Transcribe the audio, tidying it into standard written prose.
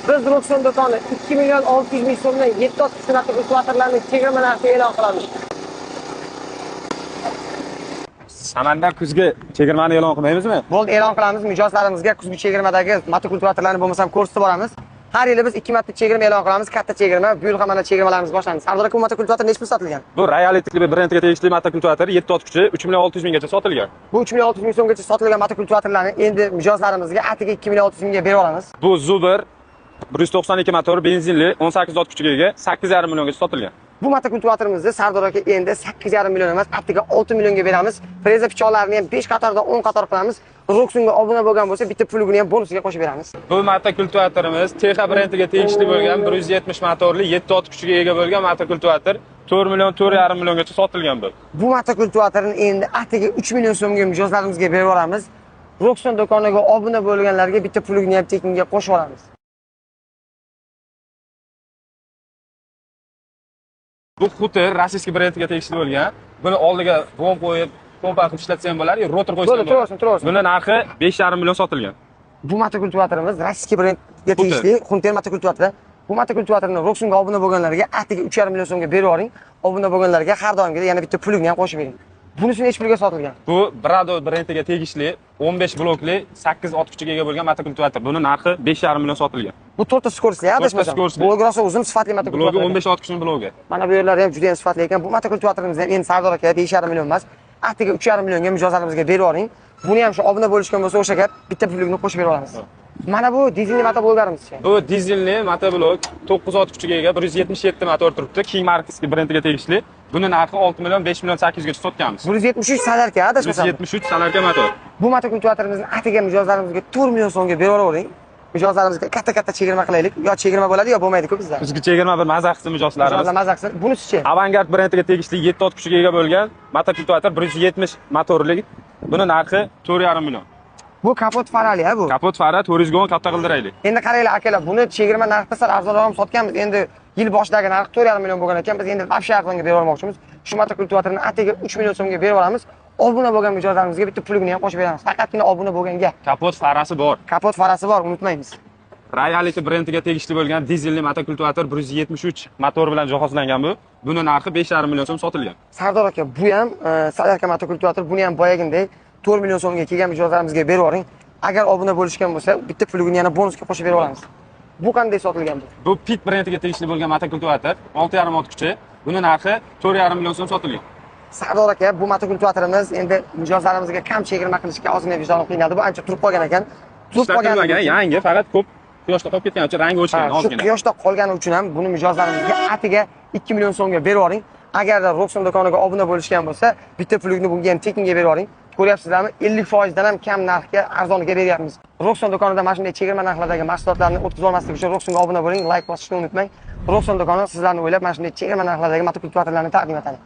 Biz Roxon do'koni 2 million 600 ming so'mdan 7 qismat kultivatorlarning chegirma narxini e'lon qilamiz. Samandar kuzgi chegirmani e'lon qilmaymizmi? Bo'ldi, e'lon qilamiz. Mijozlarimizga kuzgi chegirmadagi motokultivatorlarni bo'lmasam ko'rsatib boramiz. Har yili biz 2 marta chegirma e'lon qilamiz, katta chegirma. Bu yil ham mana chegirmalarimiz boshlandi. Sardor aka, bu motokultivator necha pul sotilgan? Bu Reality brendiga tegishli motokultivator 7 otquchi 3 million 600 minggacha sotilgan. Bu 3 million 600 ming so'mgacha sotilgan motokultivatorlarni endi mijozlarimizga atiga 2 million 600 mingga berib olamiz. Bu Zuber 192 motor benzinli 18 otquchiga ega 8,5 milliongacha sotilgan. Bu motokultivatorimizni Sardor aka endi 8,5 million emas, atiga 6 millionga beramiz. Freza pichoqlarini ham 5 qatordan 10 qator qilamiz. Roxonga obuna bo'lgan bo'lsa, bitta pulini ham bonusiga qo'shib beramiz. Bu motokultivatorimiz Texa brendiga tegishli bo'lgan 170 motorli 7 otquchiga ega bo'lgan motokultivator 4 million 4,5 milliongacha sotilgan bu. Bu motokultivatorni endi atiga 3 million so'mga mijozlarimizga berib yuboramiz. Roxon do'koniga obuna bo'lganlarga bitta pulini ham tekinga qo'shib olamiz. Bu Xuter rossiyskiy brendiga tegishli bo'lgan. Buni oldiga bomb qo'yib, pompa qilib ishlatsa ham bo'ladi, rotor qo'ysa ham bo'ladi. Tursin. Buni narxi 5,5 million sotilgan. Bu motokultivatorimiz rossiyskiy brendiga tegishli Xuter motokultivatori. Bu motokultivatorni Roxonga obuna bo'lganlarga atiga 3,5 million so'mga berib yuboring. Obuna bo'lganlarga har doimgidek yana bitta pulini ham qo'shib bering. Bunisi necha pulga sotilgan? Bu Brado brendiga tegishli 15 blokli 8 otquchiga ega bo'lgan motokultivator. Buni narxi 5,5 million sotilgan. Bu 4 skorsli, adashmasam. Blogi rosa uzun, sifatli motokultivator. Blogi 15 otquchining blogi. Mana bu yerlar ham juda ham sifatli ekan. Bu motokultivatorimizni ham endi Sardor aka 5,5 million emas, atiga 3,5 millionga mijozlarimizga berib yuboring. Buni ham shu obuna bo'lishgan bo'lsa o'sha gap bitta pulini qo'shib berib olamiz. Mana bu dizelli motobloklarimiz-chi. Bu dizelli motoblok 9 otquchiga ega 177 motor turibdi. King markasining brendiga tegishli. Buni narxi 6 million 5 million 800 gacha sotganmiz. 173 salarka, adashmasam. 173 salarka motor. Bu motokultivatorimizni atiga mijozlarimizga 4 million so'mga berib yuboring. Mijozlarimizga katta chegirma qilaylik. Yo chegirma bo'ladi, yo bo'lmaydi-ku bizda. Bizga chegirma bir mazza qilsin mijozlarimiz. Mijozlar mazza qilsin. Bunisi-chi? Avangard brendiga tegishli 7 otquchiga ega bo'lgan motokultivator 170 motorli. Buni narxi 4,5 million. Bu kapot farali ha bu. Kapot fara 400 gon katta qildiraylik. Endi qaranglar akalar, buni chegirma narxda sal arzonroq ham sotganmiz. Endi yil boshidagi narx 4,5 million bo'lgan ekan. Biz endi vobshe arzonga berib olmoqchimiz. Shu motokultivatorni atiga 3 million so'mga berib olamiz. Obuna bo'lgan mijozlarimizga bitta pulini ham qo'shib beramiz. Faqatgina obuna bo'lganga. Kapot farasi bor. Kapot farasi bor, unutmaymiz. Reality brendiga tegishli bo'lgan dizelli motokultivator 173 motor bilan jihozlangan bu. Buni narxi 5,5 million so'm sotilgan. Sardor aka, bu ham Sadarka motokultivator, buni ham boyagindek 4 million so'mga kelgan mijozlarimizga berib yuboring. Agar obuna bo'lishgan bo'lsa, bitta pulini yana bonusga qo'shib berib olamiz. Bu qanday sotilgan bu? Bu Pit brendiga tegishli bo'lgan motokultivator 6,5 otquchi. Buni narxi 4,5 million so'm sotilgan. Sardor aka, bu motokultivatorimiz endi mijozlarimizga kam chegirma qilishga ozgina vijdonim qiynaldi. Bu ancha turib qolgan ekan. Turib qolgan yangi, faqat ko'p quyoshda qolib ketgani uchun rangi o'chgan ozgina. Shu quyoshda qolgani uchun ham buni mijozlarimizga atiga 2 million so'mga berib yuboring. Agarda Roxon do'koniga obuna bo'lishgan bo'lsa, bitta pulini bunga ham tekinga berib yuboring. Ko'ryapsizlarmi? 50% dan ham kam narxga arzonga beryapmiz. Roxon do'konida mana shunday chegirma narxlardagi mahsulotlarni o'tkazib olmaslik uchun Roxonga obuna bo'ling, like bosishni unutmang. Roxon do'koni sizlarni o'ylab mana shunday chegirma narxlardagi motokultivatorlarni taqdim etadi.